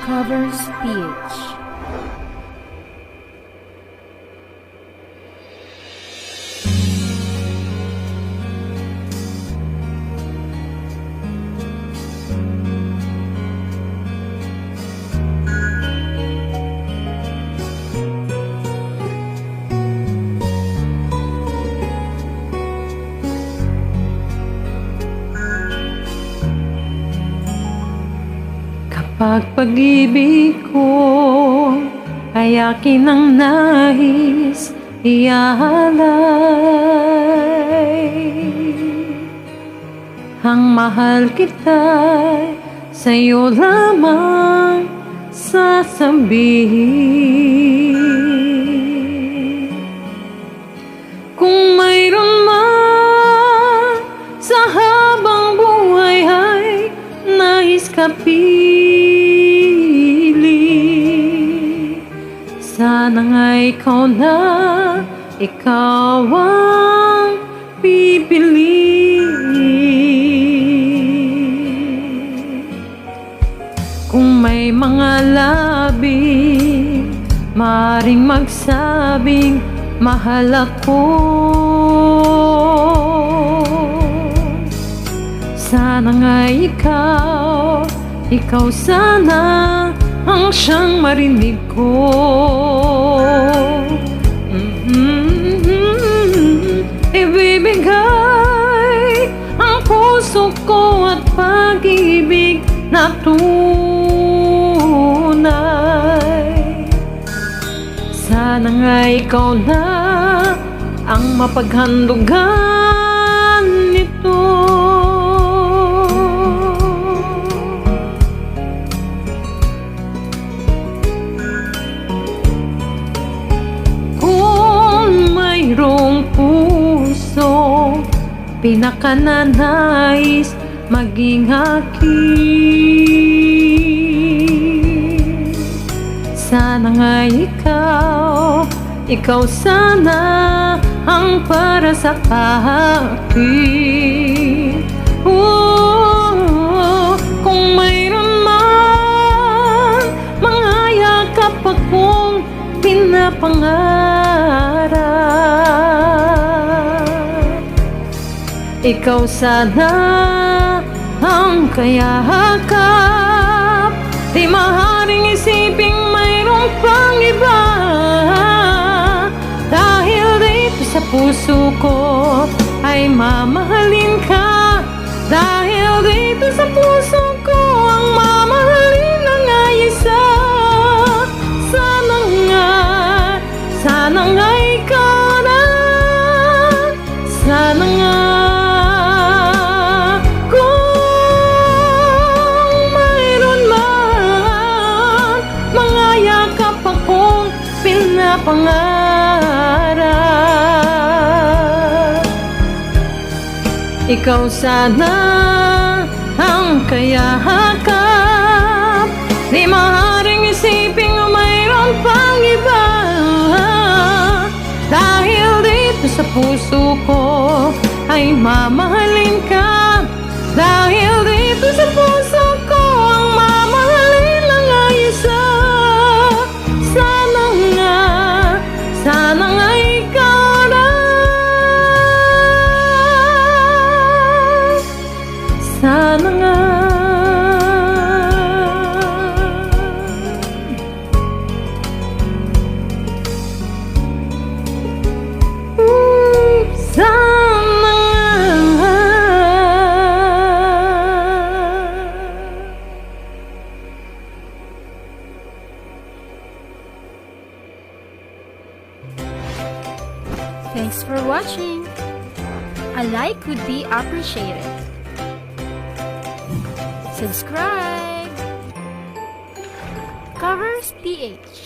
Covers PH. Kapag pag-ibig ko ay akin ang nais iaalay, ang mahal kita'y sa'yo lamang sasabihin. Kung mayroon man sa habang buhay ay nais kapili, sana nga ikaw na, ikaw ang pipili. Kung may mga labi, maaaring magsabing mahal ako. Sana nga ikaw sana ang siyang marinig ko. Ibibigay ang puso ko at pag-ibig na tunay. Sana nga ikaw na ang mapaghandugan nito. Mayroong puso pinakananais maging akin. Sana nga ikaw sana ang para sa akin. Kung mayroon man mga yakap akong pinapangarap, ikaw sana ang kayakap. Di maaaring isiping mayroong pang iba, dahil dito sa puso ko ay mamahalin ka. Dahil dito sa puso ko ang mamahalin ng isa. Sana nga ikaw na, sana nga. Kung mayroon man mga yakap akong pinapangarap, ikaw sana ang kayakap. Di maaaring isiping mayroon pang iba, dahil dito sa puso ko ay mamahalin ka. Dahil dito sa puso ko ang mamahalin ng isa. Sana nga ikaw na, sana nga. Thanks for watching. A like would be appreciated. Subscribe. Covers PH.